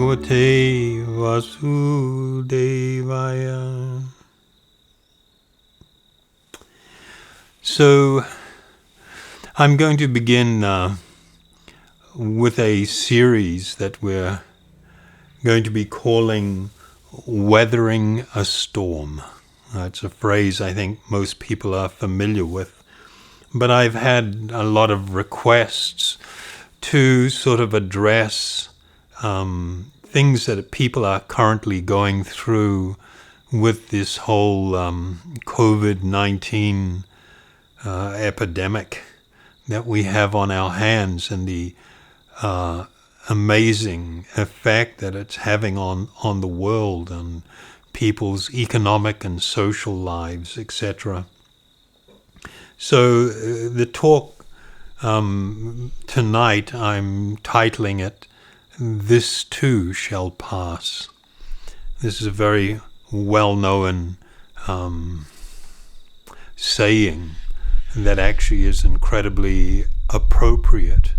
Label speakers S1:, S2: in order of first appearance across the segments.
S1: Bhagavate Vasudevaya. So, I'm going to begin with a series that we're going to be calling Weathering a Storm. It's a phrase I think most people are familiar with, but I've had a lot of requests to sort of address things that people are currently going through with this whole COVID-19 epidemic that we have on our hands, and the amazing effect that it's having on the world and people's economic and social lives, etc. So the talk tonight, I'm titling it, "This Too Shall Pass." This is a very well-known saying that actually is incredibly appropriate.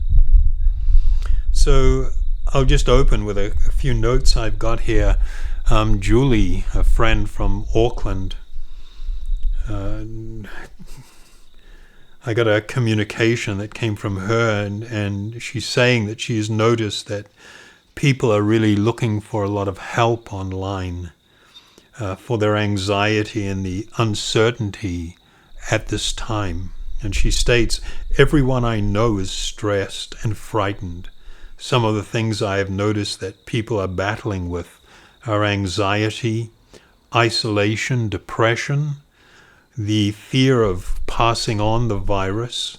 S1: So I'll just open with a few notes I've got here. Julie, a friend from Auckland, I got a communication that came from her, and she's saying that she has noticed that people are really looking for a lot of help online for their anxiety and the uncertainty at this time. And she states, "Everyone I know is stressed and frightened. Some of the things I have noticed that people are battling with are anxiety, isolation, depression, the fear of passing on the virus,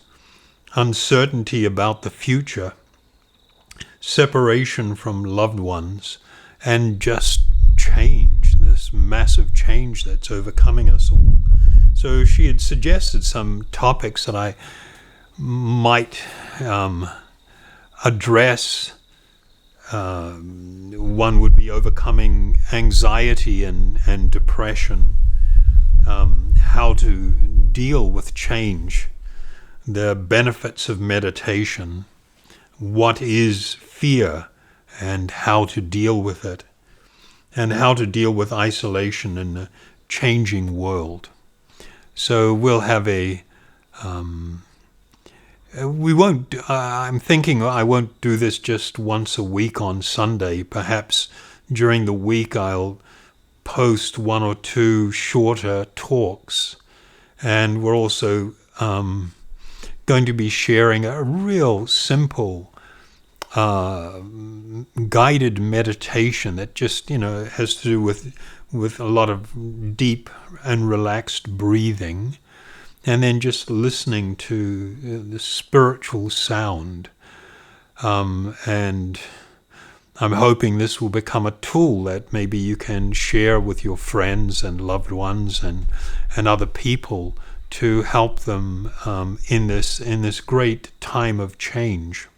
S1: uncertainty about the future, separation from loved ones, and just change, this massive change that's overcoming us all." So she had suggested some topics that I might address. One would be overcoming anxiety and depression, how to deal with change, the benefits of meditation, what is fear and how to deal with it, and how to deal with isolation in a changing world. So we'll have I'm thinking I won't do this just once a week on Sunday. Perhaps during the week I'll post one or two shorter talks. And we're also going to be sharing a real simple guided meditation that just, has to do with a lot of deep and relaxed breathing, and then just listening to the spiritual sound. And I'm hoping this will become a tool that maybe you can share with your friends and loved ones and other people to help them in this great time of change.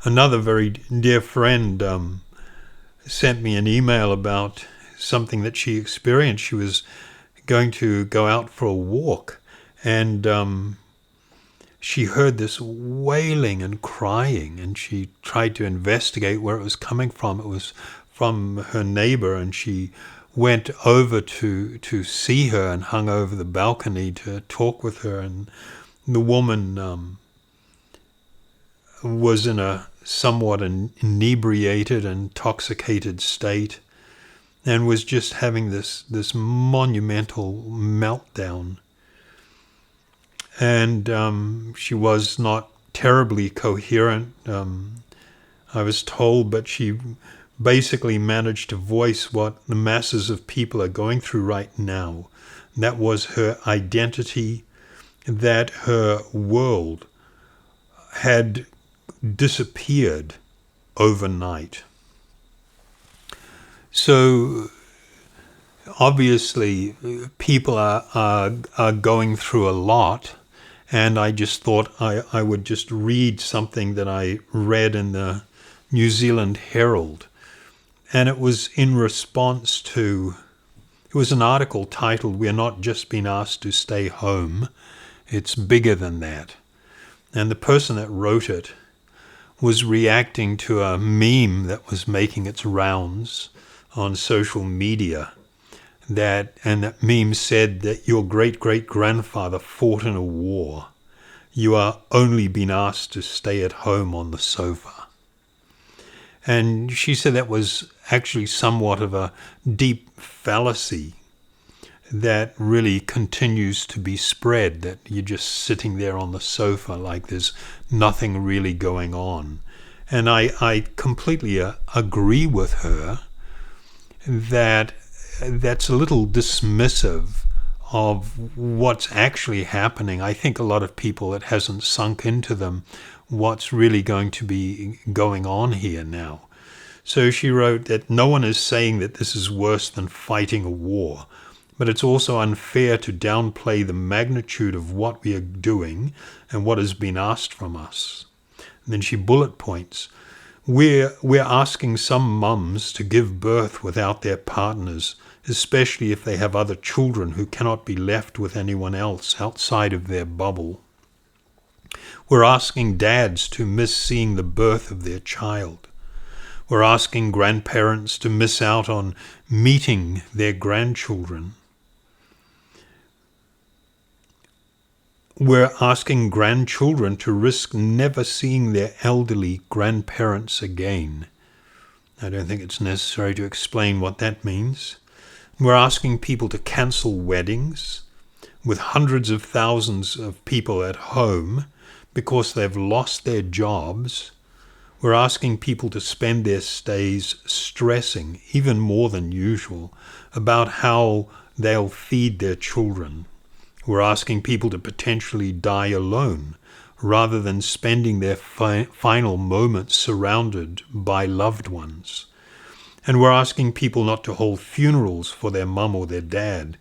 S1: Another very dear friend sent me an email about something that she experienced. She was going to go out for a walk, and she heard this wailing and crying, and she tried to investigate where it was coming from. It was from her neighbor, and she went over to see her and hung over the balcony to talk with her. And the woman was in a somewhat inebriated, intoxicated state, and was just having this monumental meltdown. And she was not terribly coherent, I was told, but she basically managed to voice what the masses of people are going through right now. And that was her identity, that her world had disappeared overnight. So obviously people are going through a lot, and I just thought I would just read something that I read in the New Zealand Herald, and it was in response to, it was an article titled, "We're not just being asked to stay home, it's bigger than that." And the person that wrote it was reacting to a meme that was making its rounds on social media. That meme said that your great-great-grandfather fought in a war. You are only been asked to stay at home on the sofa. And she said that was actually somewhat of a deep fallacy that really continues to be spread, that you're just sitting there on the sofa like there's nothing really going on. And I completely agree with her that that's a little dismissive of what's actually happening. I think a lot of people, it hasn't sunk into them what's really going to be going on here now. So she wrote that no one is saying that this is worse than fighting a war, but it's also unfair to downplay the magnitude of what we are doing and what has been asked from us. And then she bullet points. We're asking some mums to give birth without their partners, especially if they have other children who cannot be left with anyone else outside of their bubble. We're asking dads to miss seeing the birth of their child. We're asking grandparents to miss out on meeting their grandchildren. We're asking grandchildren to risk never seeing their elderly grandparents again. I don't think it's necessary to explain what that means. We're asking people to cancel weddings with hundreds of thousands of people at home because they've lost their jobs. We're asking people to spend their stays stressing, even more than usual, about how they'll feed their children. We're asking people to potentially die alone, rather than spending their final moments surrounded by loved ones. And we're asking people not to hold funerals for their mum or their dad.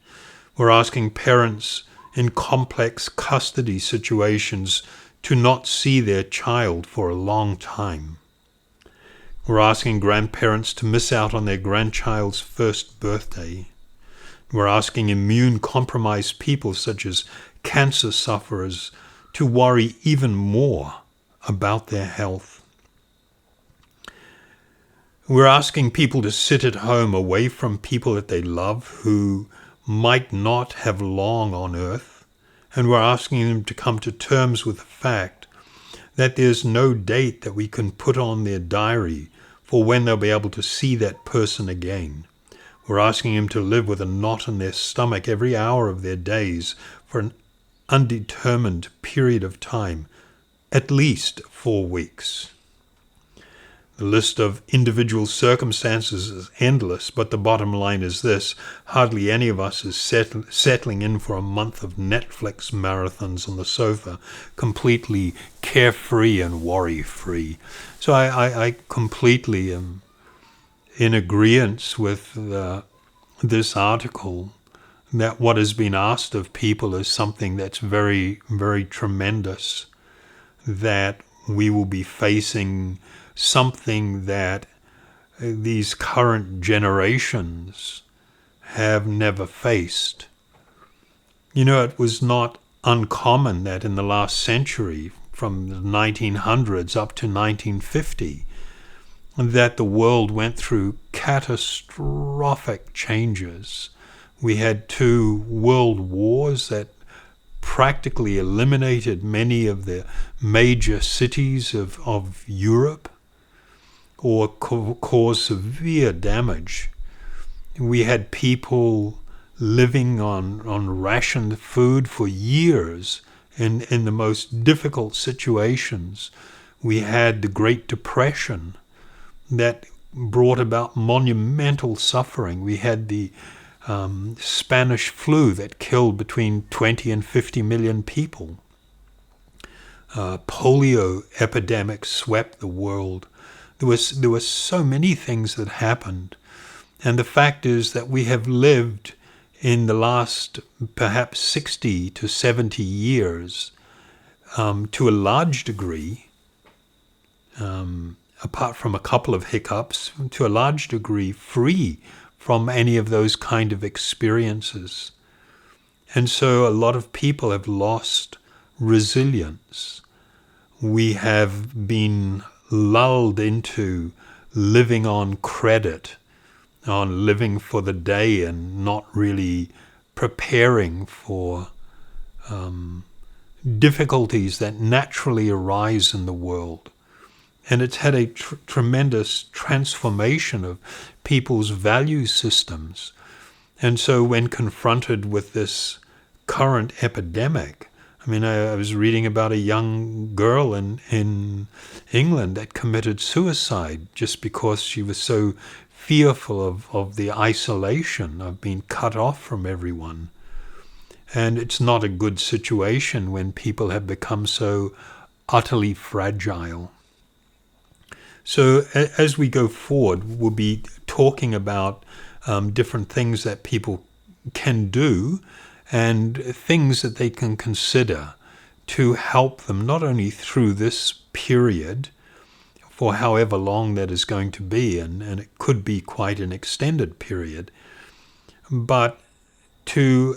S1: We're asking parents in complex custody situations to not see their child for a long time. We're asking grandparents to miss out on their grandchild's first birthday. We're asking immune-compromised people such as cancer sufferers to worry even more about their health. We're asking people to sit at home away from people that they love who might not have long on earth, and we're asking them to come to terms with the fact that there's no date that we can put on their diary for when they'll be able to see that person again. We're asking them to live with a knot in their stomach every hour of their days for an undetermined period of time, at least 4 weeks. The list of individual circumstances is endless, but the bottom line is this: hardly any of us is settling in for a month of Netflix marathons on the sofa, completely carefree and worry-free. So I completely am in agreement with this article that what has been asked of people is something that's very, very tremendous, that we will be facing something that these current generations have never faced. You know, it was not uncommon that in the last century, from the 1900s up to 1950, that the world went through catastrophic changes. We had 2 world wars that practically eliminated many of the major cities of Europe, or caused severe damage. We had people living on rationed food for years in the most difficult situations. We had the Great Depression that brought about monumental suffering. We had the Spanish flu that killed between 20 and 50 million people. Polio epidemics swept the world. There were so many things that happened. And the fact is that we have lived in the last perhaps 60 to 70 years to a large degree, apart from a couple of hiccups, to a large degree free from any of those kind of experiences. And so a lot of people have lost resilience. We have been lulled into living on credit, on living for the day and not really preparing for difficulties that naturally arise in the world. And it's had a tremendous transformation of people's value systems. And so when confronted with this current epidemic, I mean, I was reading about a young girl in England that committed suicide just because she was so fearful of the isolation, of being cut off from everyone. And it's not a good situation when people have become so utterly fragile. So as we go forward, we'll be talking about different things that people can do and things that they can consider to help them not only through this period, for however long that is going to be, and it could be quite an extended period, but to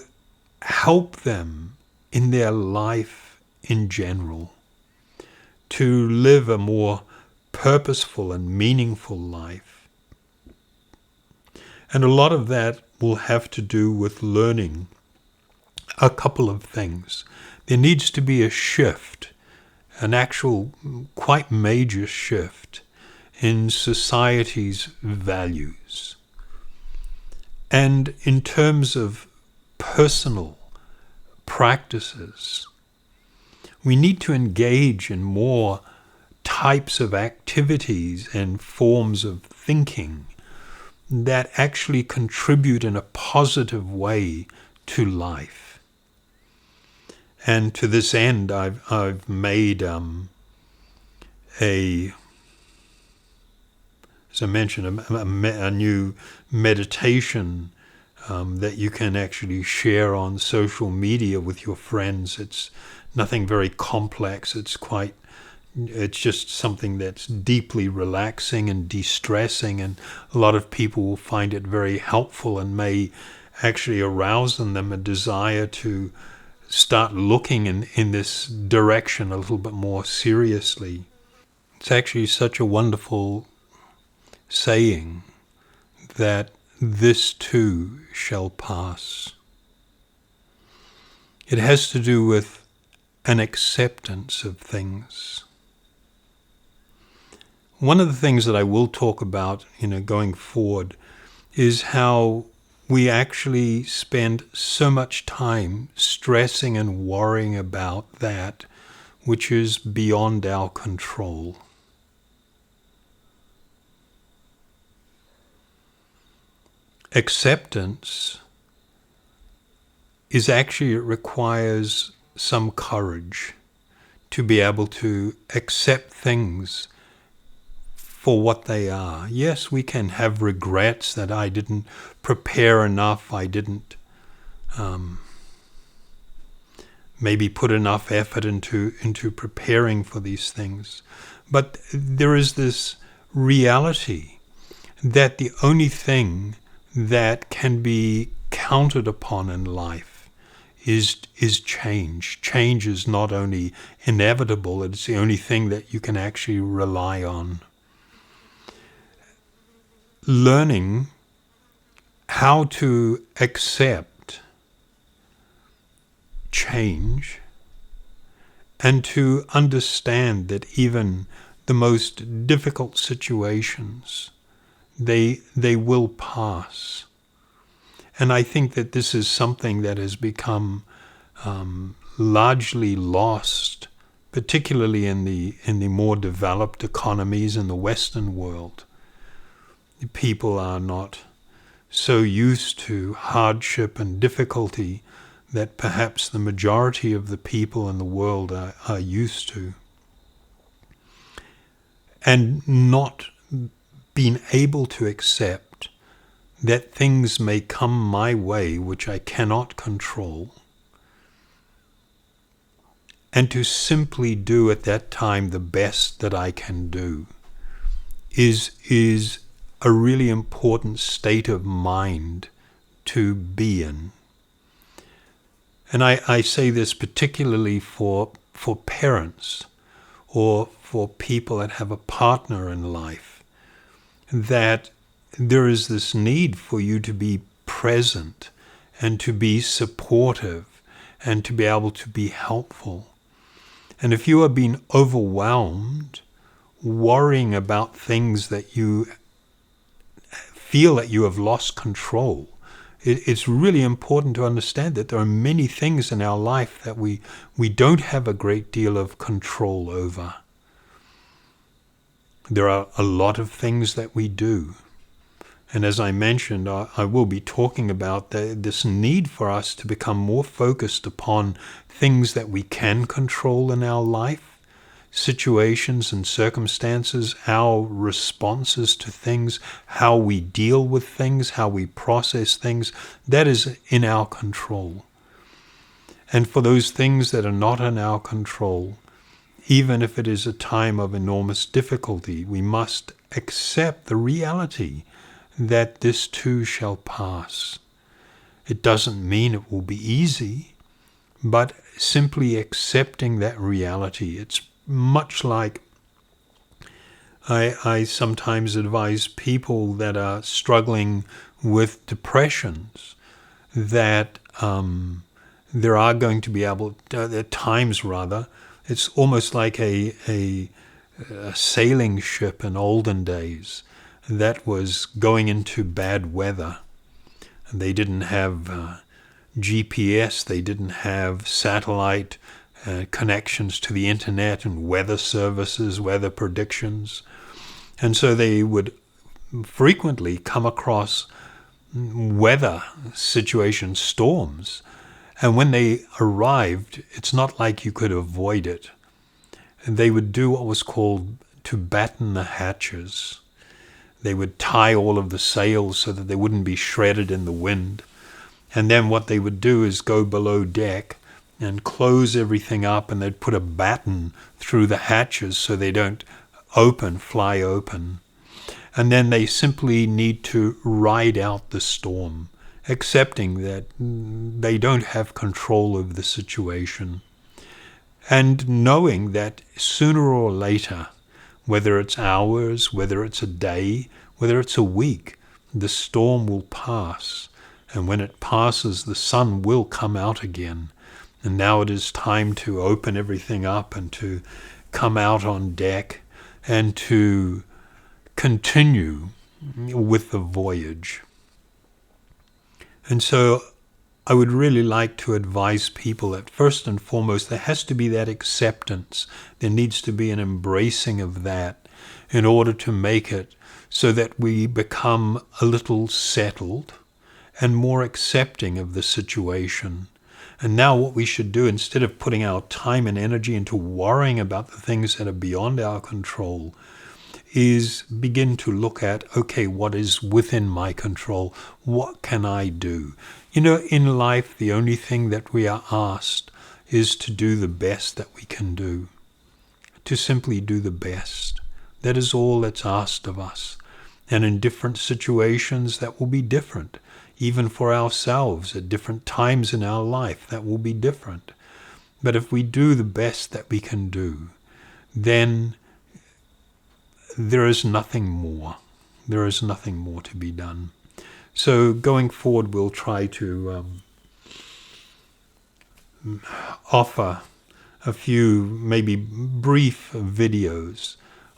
S1: help them in their life in general, to live a more purposeful and meaningful life. And a lot of that will have to do with learning a couple of things. There needs to be a shift, an actual quite major shift in society's values. And in terms of personal practices, we need to engage in more types of activities and forms of thinking that actually contribute in a positive way to life. And to this end, I've made as I mentioned, a new meditation that you can actually share on social media with your friends. It's nothing very complex. It's just something that's deeply relaxing and de-stressing, and a lot of people will find it very helpful and may actually arouse in them a desire to start looking in this direction a little bit more seriously. It's actually such a wonderful saying that this too shall pass. It has to do with an acceptance of things. One of the things that I will talk about, going forward, is how we actually spend so much time stressing and worrying about that which is beyond our control. Acceptance is actually, it requires some courage to be able to accept things for what they are. Yes, we can have regrets that I didn't prepare enough, I didn't maybe put enough effort into preparing for these things. But there is this reality that the only thing that can be counted upon in life is change. Change is not only inevitable, it's the only thing that you can actually rely on. Learning how to accept change and to understand that even the most difficult situations, they will pass. And I think that this is something that has become largely lost, particularly in the more developed economies in the Western world. People are not so used to hardship and difficulty that perhaps the majority of the people in the world are used to. And not being able to accept that things may come my way which I cannot control, and to simply do at that time the best that I can do is a really important state of mind to be in. And I say this particularly for parents or for people that have a partner in life, that there is this need for you to be present and to be supportive and to be able to be helpful. And if you are being overwhelmed, worrying about things that you feel that you have lost control, it's really important to understand that there are many things in our life that we don't have a great deal of control over. There are a lot of things that we do. And as I mentioned, I will be talking about this need for us to become more focused upon things that we can control in our life, situations and circumstances, our responses to things, how we deal with things, how we process things. That is in our control. And for those things that are not in our control, even if it is a time of enormous difficulty, we must accept the reality that this too shall pass. It doesn't mean it will be easy, but simply accepting that reality. It's much like I sometimes advise people that are struggling with depressions that there are going to be at times rather, it's almost like a sailing ship in olden days that was going into bad weather. And they didn't have GPS, they didn't have satellite connections to the internet and weather services, weather predictions. And so they would frequently come across weather situations, storms. And when they arrived, it's not like you could avoid it. And they would do what was called to batten the hatches. They would tie all of the sails so that they wouldn't be shredded in the wind. And then what they would do is go below deck and close everything up, and they'd put a batten through the hatches so they don't fly open. And then they simply need to ride out the storm, accepting that they don't have control of the situation, and knowing that sooner or later, whether it's hours, whether it's a day, whether it's a week, the storm will pass. And when it passes, the sun will come out again. And now it is time to open everything up and to come out on deck and to continue with the voyage. And so I would really like to advise people that first and foremost, there has to be that acceptance. There needs to be an embracing of that in order to make it so that we become a little settled and more accepting of the situation. And now what we should do, instead of putting our time and energy into worrying about the things that are beyond our control, is begin to look at, okay, what is within my control? What can I do? You know, in life, the only thing that we are asked is to do the best that we can do, to simply do the best. That is all that's asked of us. And in different situations, that will be different. Even for ourselves, at different times in our life, that will be different. But if we do the best that we can do, then there is nothing more. There is nothing more to be done. So going forward, we'll try to offer a few maybe brief videos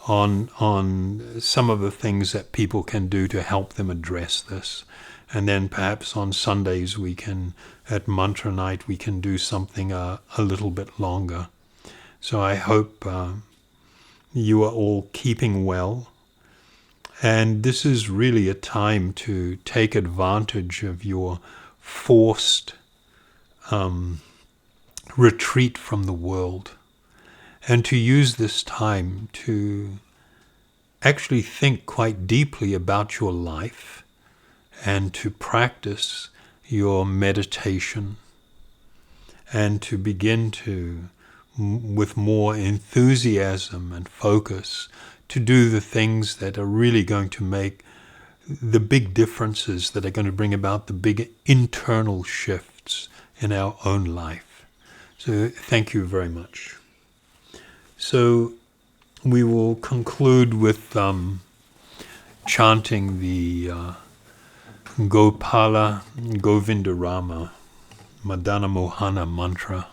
S1: on some of the things that people can do to help them address this. And then perhaps on Sundays at Mantra Night, we can do something a little bit longer. So I hope you are all keeping well. And this is really a time to take advantage of your forced retreat from the world, and to use this time to actually think quite deeply about your life and to practice your meditation and to begin to, with more enthusiasm and focus, to do the things that are really going to make the big differences, that are going to bring about the big internal shifts in our own life. So thank you very much. So we will conclude with chanting the Gopala Govindarama Madana Mohana mantra.